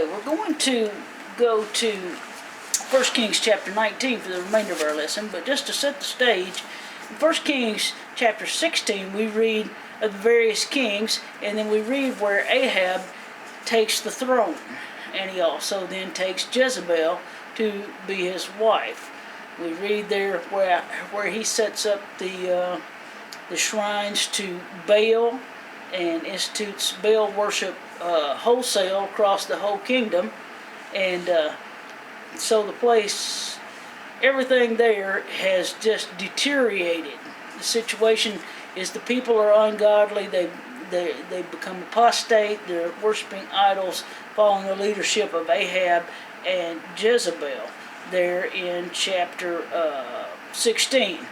We're going to go to 1 Kings chapter 19 for the remainder of our lesson, but just to set the stage, in 1 Kings chapter 16 we read of the various kings, and then we read where Ahab takes the throne, and he also then takes Jezebel to be his wife. We read there where he sets up the shrines to Baal and institutes Baal worship wholesale across the whole kingdom, and so the place, everything there has just deteriorated. The situation is the people are ungodly. They become apostate. They're worshiping idols, following the leadership of Ahab and Jezebel. There in chapter 16,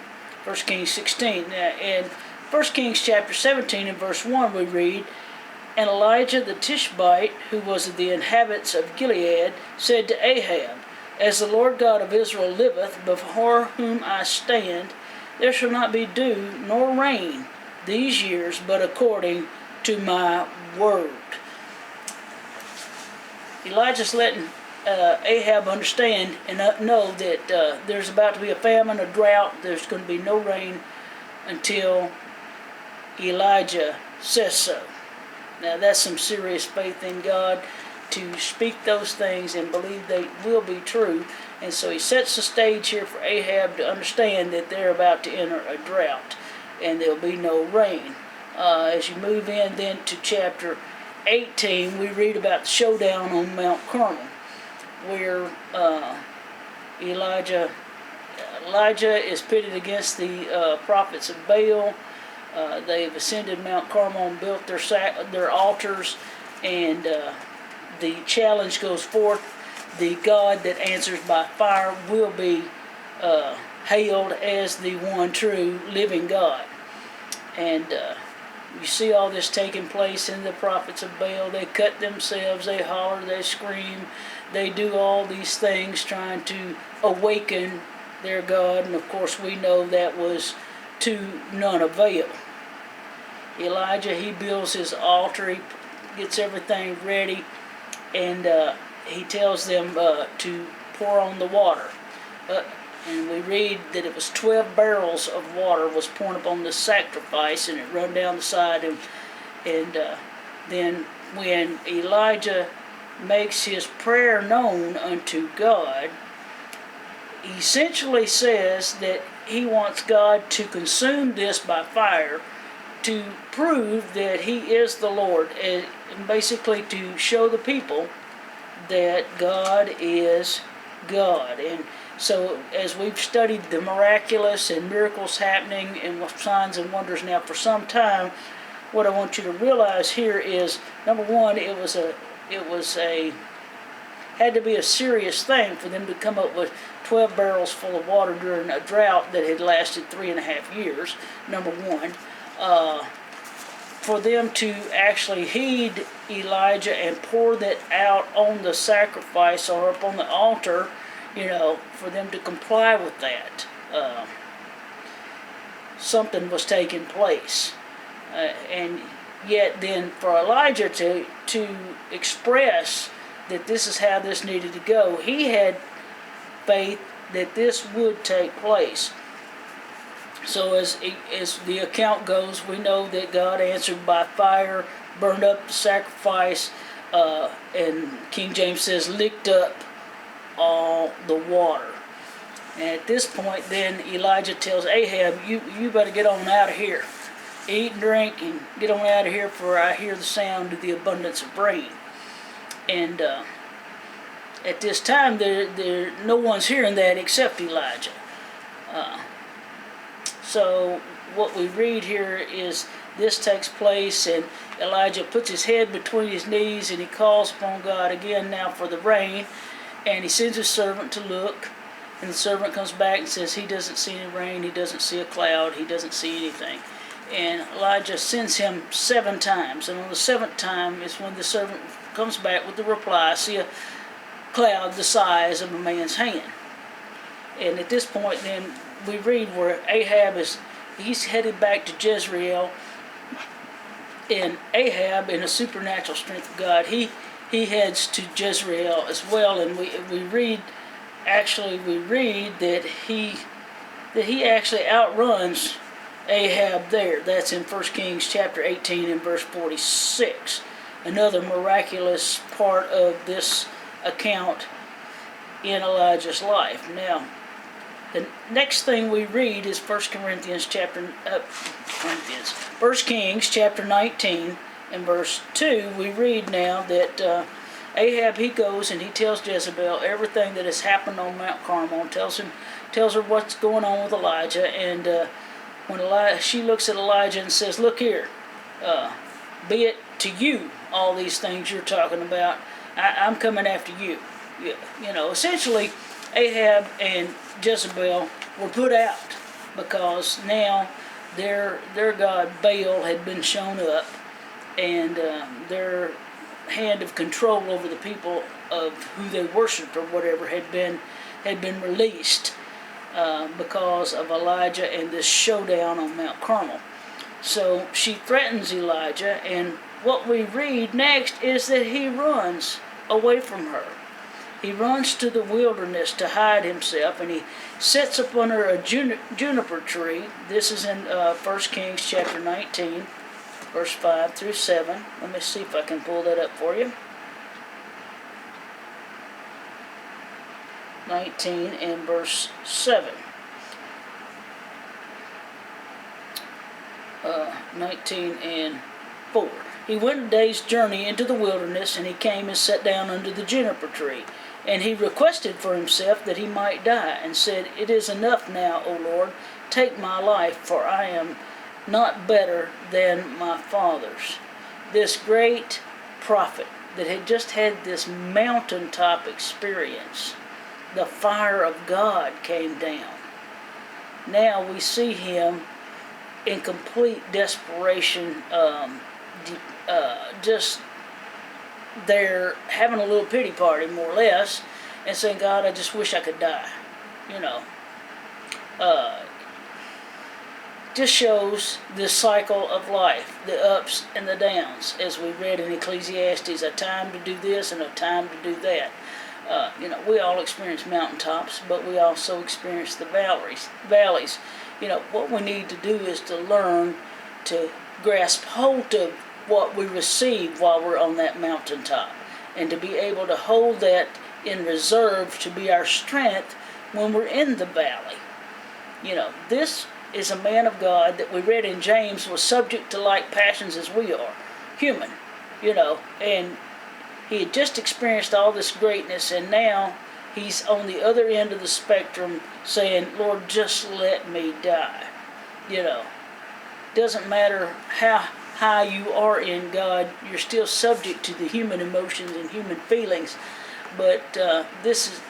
1 Kings 16. In 1 Kings chapter 17 and verse 1 we read, "And Elijah the Tishbite, who was of the inhabitants of Gilead, said to Ahab, As the Lord God of Israel liveth, before whom I stand, there shall not be dew nor rain these years, but according to my word." Elijah's letting Ahab understand and know that there's about to be a famine, a drought. There's going to be no rain until Elijah says so. Now that's some serious faith in God, to speak those things and believe they will be true. And so he sets the stage here for Ahab to understand that they're about to enter a drought and there'll be no rain. As you move in then to chapter 18, we read about the showdown on Mount Carmel, where Elijah is pitted against the prophets of Baal. They've ascended Mount Carmel and built their altars, and the challenge goes forth. The God that answers by fire will be hailed as the one true living God. And you see all this taking place in the prophets of Baal. They cut themselves, they holler, they scream, they do all these things trying to awaken their God, and of course we know that was to none avail. Elijah, he builds his altar, he gets everything ready, and he tells them to pour on the water. And we read that it was 12 barrels of water was poured upon the sacrifice, and it run down the side. And then when Elijah makes his prayer known unto God, he essentially says that he wants God to consume this by fire to prove that he is the Lord, and basically to show the people that God is God. And so as we've studied the miraculous and miracles happening and signs and wonders now for some time, what I want you to realize here is, number one, it had to be a serious thing for them to come up with 12 barrels full of water during a drought that had lasted 3.5 years, number one. For them to actually heed Elijah and pour that out on the sacrifice or up on the altar, for them to comply with that, something was taking place. And yet then for Elijah to express that this is how this needed to go, he had faith that this would take place. So as the account goes, we know that God answered by fire, burned up the sacrifice, and King James says licked up all the water. And at this point then Elijah tells Ahab, you better get on out of here. Eat and drink and get on out of here, for I hear the sound of the abundance of rain. And at this time no one's hearing that except Elijah. So what we read here is this takes place, and Elijah puts his head between his knees and he calls upon God again now for the rain, and he sends his servant to look, and the servant comes back and says he doesn't see any rain, he doesn't see a cloud, he doesn't see anything. And Elijah sends him 7 times, and on the 7th time is when the servant comes back with the reply, I see a cloud the size of a man's hand. And at this point then we read where Ahab he's headed back to Jezreel, and Ahab, in the supernatural strength of God, he he heads to Jezreel as well, and we read that he actually outruns Ahab there. That's in 1 Kings chapter 18 and verse 46. Another miraculous part of this account in Elijah's life. Now, the next thing we read is 1 Kings chapter 19 and verse 2. We read now that Ahab, he goes and he tells Jezebel everything that has happened on Mount Carmel, tells her what's going on with Elijah, and when she looks at Elijah and says, "Look here, be it to you all these things you're talking about. I'm coming after you." Essentially, Ahab and Jezebel were put out because now their god Baal had been shown up, and their hand of control over the people of who they worshipped or whatever had been released because of Elijah and this showdown on Mount Carmel. So she threatens Elijah, and what we read next is that he runs away from her. He runs to the wilderness to hide himself, and he sits up under a juniper tree. This is in 1 Kings chapter 19, verse 5 through 7. Let me see if I can pull that up for you. 19 and verse 7. 19 and 4. He went a day's journey into the wilderness, and he came and sat down under the juniper tree. And he requested for himself that he might die, and said, "It is enough now, O Lord, take my life, for I am not better than my fathers." This great prophet that had just had this mountaintop experience, the fire of God came down. Now we see him in complete desperation, just there having a little pity party, more or less, and saying, "God, I just wish I could die." Just shows this cycle of life, the ups and the downs, as we read in Ecclesiastes, a time to do this and a time to do that. We all experience mountaintops, but we also experience the valleys. What we need to do is to learn to grasp hold of what we receive while we're on that mountaintop, and to be able to hold that in reserve to be our strength when we're in the valley. This is a man of God that we read in James was subject to like passions as we are, human, and he had just experienced all this greatness, and now he's on the other end of the spectrum saying, "Lord, just let me die." Doesn't matter how high you are in God, you're still subject to the human emotions and human feelings. But this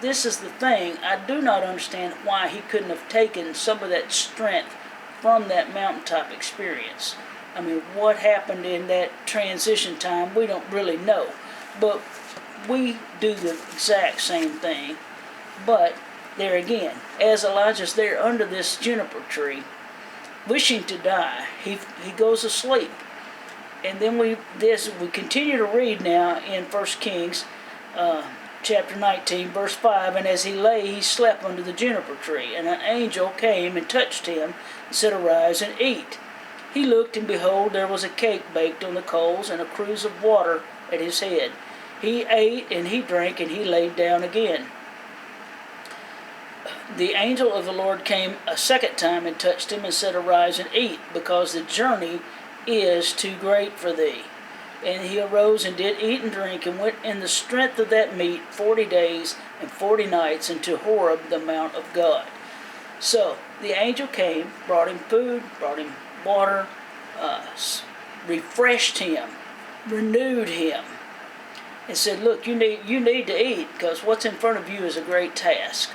is the thing. I do not understand why he couldn't have taken some of that strength from that mountaintop experience. I mean, what happened in that transition time, we don't really know. But we do the exact same thing. But there again, as Elijah's there under this juniper tree, wishing to die, he goes asleep. And then we continue to read now in 1 Kings chapter 19, verse 5, "And as he lay, he slept under the juniper tree, and an angel came and touched him, and said, 'Arise and eat.' He looked, and behold, there was a cake baked on the coals, and a cruse of water at his head. He ate, and he drank, and he laid down again. The angel of the Lord came a second time and touched him, and said, 'Arise and eat, because the journey is too great for thee.' And he arose and did eat and drink, and went in the strength of that meat 40 days and 40 nights into Horeb, the mount of God." So the angel came, brought him food, brought him water, refreshed him, renewed him, and said, "Look, you need to eat, because what's in front of you is a great task."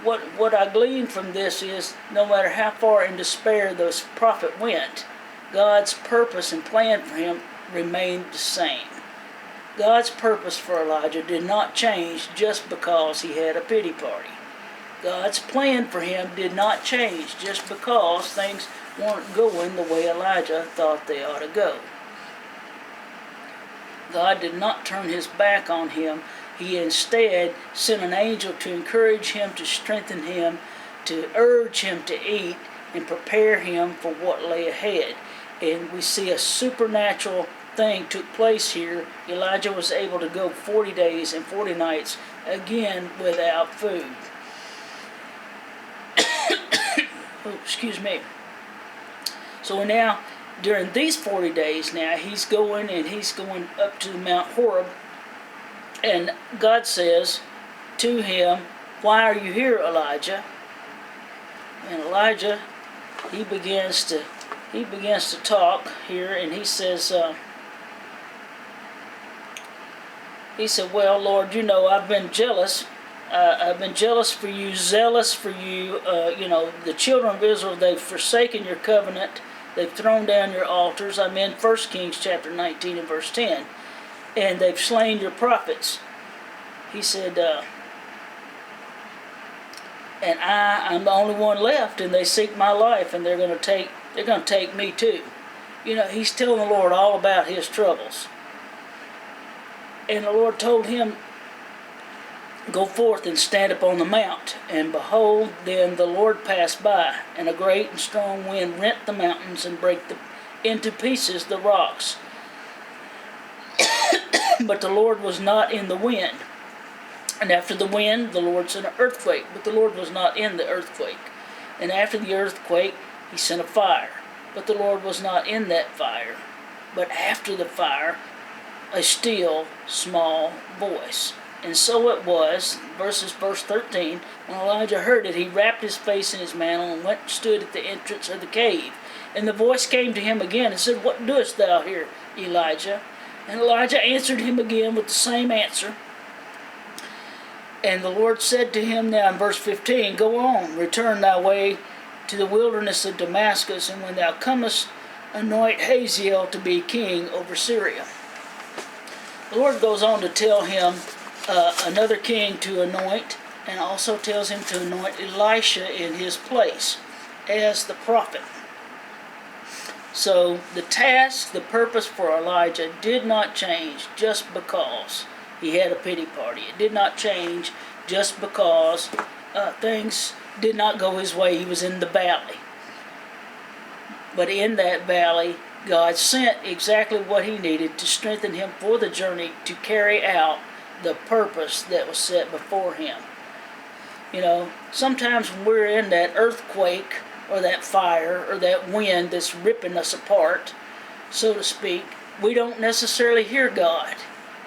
What I glean from this is, no matter how far in despair this prophet went, God's purpose and plan for him remained the same. God's purpose for Elijah did not change just because he had a pity party. God's plan for him did not change just because things weren't going the way Elijah thought they ought to go. God did not turn his back on him. He instead sent an angel to encourage him, to strengthen him, to urge him to eat and prepare him for what lay ahead. And we see a supernatural thing took place here. Elijah was able to go 40 days and 40 nights again without food. Oh, excuse me. So now, during these 40 days now, he's going up to Mount Horeb, and God says to him, "Why are you here, Elijah?" And Elijah, he begins to talk here, and he says, "Well, Lord, you know I've been jealous. I've been jealous for you, zealous for you. The children of Israel, they've forsaken your covenant. They've thrown down your altars." I'm in 1 Kings chapter 19 and verse 10. "And they've slain your prophets." He said, "And I'm the only one left, and they seek my life, and they're going to take me too." He's telling the Lord all about his troubles. And the Lord told him, "Go forth and stand upon the mount." And behold, then the Lord passed by, and a great and strong wind rent the mountains and brake into pieces the rocks. But the Lord was not in the wind. And after the wind, the Lord sent an earthquake, but the Lord was not in the earthquake. And after the earthquake, he sent a fire, but the Lord was not in that fire. But after the fire, a still small voice. And so it was, verse 13, when Elijah heard it, he wrapped his face in his mantle and went and stood at the entrance of the cave. And the voice came to him again and said, "What doest thou here, Elijah?" And Elijah answered him again with the same answer. And the Lord said to him now in verse 15, "Go on, return thy way to the wilderness of Damascus, and when thou comest, anoint Hazael to be king over Syria." The Lord goes on to tell him another king to anoint, and also tells him to anoint Elisha in his place as the prophet. So the task, the purpose for Elijah did not change just because he had a pity party. It did not change just because things did not go his way. He was in the valley. But in that valley, God sent exactly what he needed to strengthen him for the journey to carry out the purpose that was set before him. Sometimes when we're in that earthquake or that fire or that wind that's ripping us apart, so to speak, we don't necessarily hear God.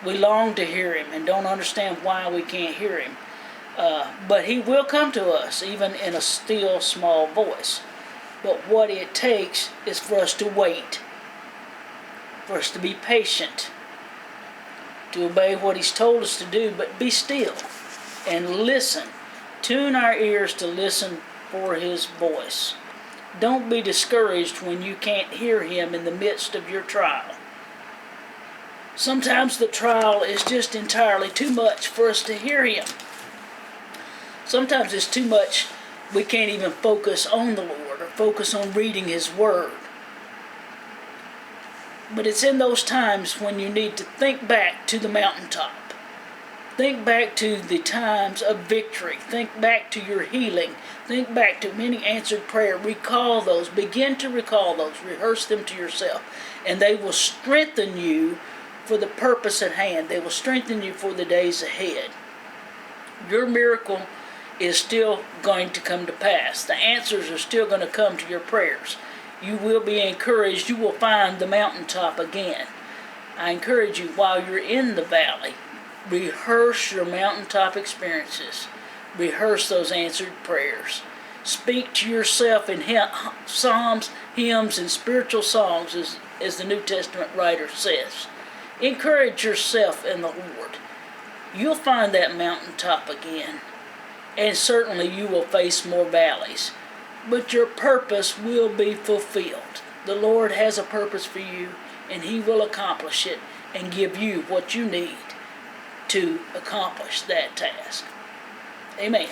We long to hear him and don't understand why we can't hear him. But he will come to us, even in a still small voice. But what it takes is for us to wait, for us to be patient, to obey what he's told us to do, but be still and listen. Tune our ears to listen for his voice. Don't be discouraged when you can't hear him in the midst of your trial. Sometimes the trial is just entirely too much for us to hear him. Sometimes it's too much, we can't even focus on the Lord or focus on reading his word. But it's in those times when you need to think back to the mountaintop. Think back to the times of victory. Think back to your healing. Think back to many answered prayer. Recall those. Begin to recall those. Rehearse them to yourself. And they will strengthen you for the purpose at hand. They will strengthen you for the days ahead. Your miracle is still going to come to pass. The answers are still going to come to your prayers. You will be encouraged. You will find the mountaintop again. I encourage you, while you're in the valley, rehearse your mountaintop experiences. Rehearse those answered prayers. Speak to yourself in psalms, hymns, and spiritual songs, as the New Testament writer says. Encourage yourself in the Lord. You'll find that mountaintop again. And certainly you will face more valleys. But your purpose will be fulfilled. The Lord has a purpose for you, and he will accomplish it and give you what you need to accomplish that task. Amen.